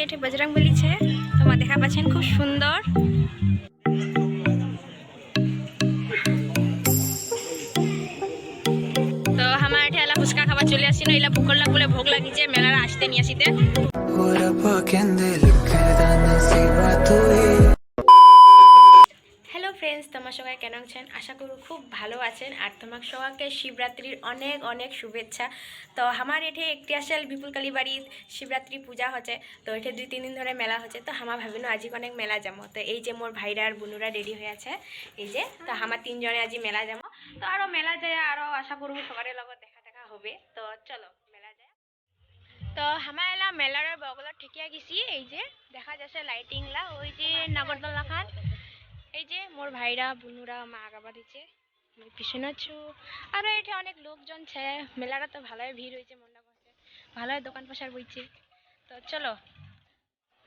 এটি বজরংবলী છે তোমরা দেখা পাচ্ছেন খুব সুন্দর। তো আমার এটি এলা ফুচকা খাবার চলে আসছিল, এলা ভোকর লাগলে ভোগ লাগিছে মেলার আসতে নিয়ে আসিতে। হ্যালো ফ্রেন্ডস, তোমার সবাই কেমন আছেন? আশা করি খুব ভালো আছেন। আর তোমার সবাইকে শিবরাত্রির অনেক অনেক শুভেচ্ছা। তো আমার এঠে একটি আসল বিপুলকালী বাড়ির শিবরাত্রি পূজা হচ্ছে। তো এঠে 2-3 দিন ধরে মেলা হচ্ছে। তো আমার ভাবিনো আজি অনেক মেলা যাবো। তো এই যে মোর ভাইরা আর বুনুরা রেডি হয়ে আছে, এই যে তো আমার 3 জনে আজি মেলা যাবো। তো আরো মেলা যায়, আরো আশা করবো সবার লগত দেখা হবে। তো চলো মেলা যায়। তো আমার এলা মেলার বগলত ঠেকিয়া গেছি, এই যে দেখা যাচ্ছে লাইটিংলা, ওই যে নাগরদোলা খান, এই যে মোর ভাইরা বুনুরা মা আগাবা দিচ্ছে, আমি পিছনে আছো। আর এটা অনেক লোকজন ছে, মেলাটা তো ভালোই ভিড় হয়েছে, মনে করছে ভালোই দোকান পাশার বইছে। তো চলো,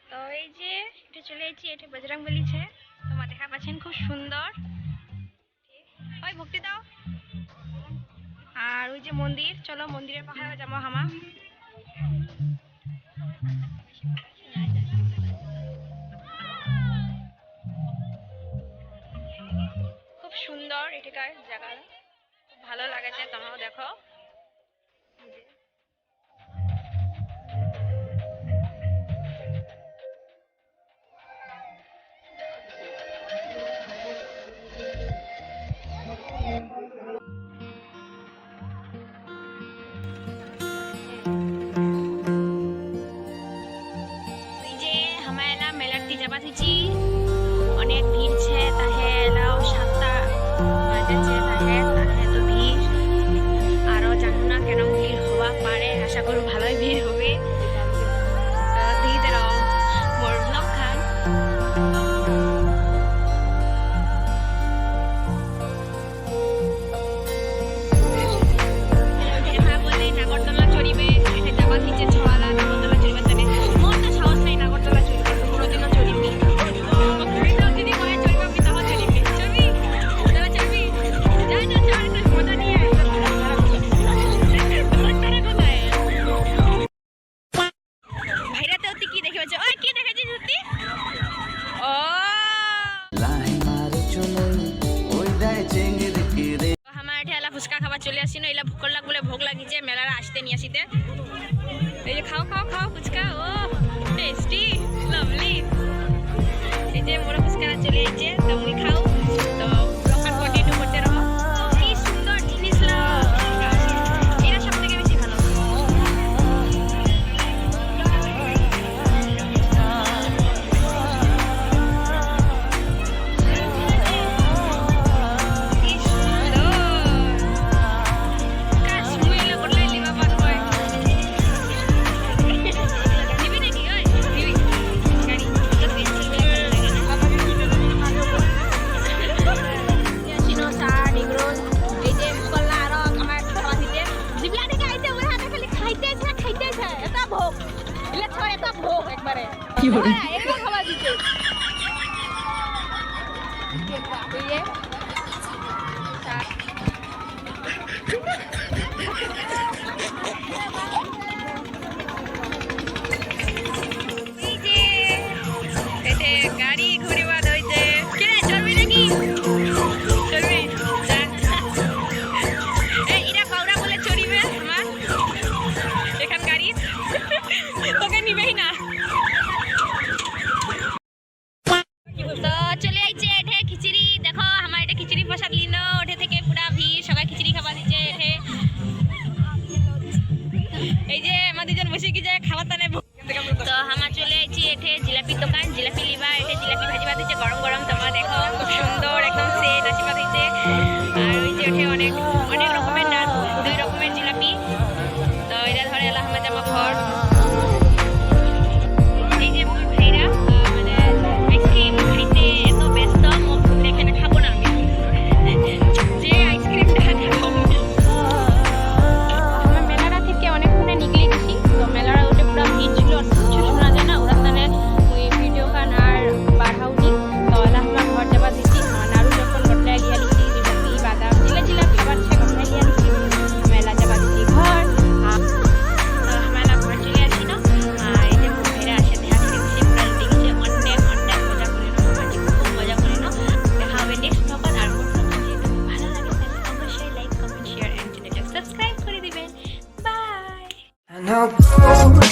তো এই যে এটা চলে এসেছি, এটা বজরংবলী ছে তোমরা দেখা পাচ্ছেন খুব সুন্দর। ওই ভক্তি দাও। আর ওই যে মন্দির, চলো মন্দিরের পাহাড়ে যাবো হামা। খুব সুন্দর এটাকার জায়গা, খুব ভালো লাগেছে, তোমরাও দেখো। অনেক ভিড় ছে, তাহে এলাও 7টা বাজেছে, তাহে তো ভিড় আরো জানো না কেন ভিড় হওয়া পারে, আশা করি ভালোই ভিড় হবে। দিদির মোর ব্লগ খান বলে নাগরদোলা চড়িবে, এটা যাবা দিচ্ছে ছওয়ালা নাগরদোলা চড়িবে, তাহলে মোর তো সাহস নাই নাগরদোলা চড়িবে, কোনোদিনও চড়িবি। ফুচকা খাবার চলে আসছিল, এলা ভোকর লাগলে ভোগ লাগিছে মেলার আসতে নিয়ে আসিতে। এই যে খাও খাও খাও ফুচকা, ও টেস্টি লাভলি। এই যে মোরা ফুচকা চলে এসেছে, তো মুই খাও। তো দোকান কন্টিনিউ করতে রহো, কি সুন্দর জিনিস এরা সব থেকে বেশি ভালো। কি হলো এটা খাওয়া দিতে গাড়ি ঘুরিবার হইছে, কিরে চলবি নাকি? চলবি এরা বাউরা বলে চড়িবে আমার এখান গাড়ি, তোকে নিবেই না। তো চলে আইছে এঠে খিচুড়ি, দেখো আমার I'll go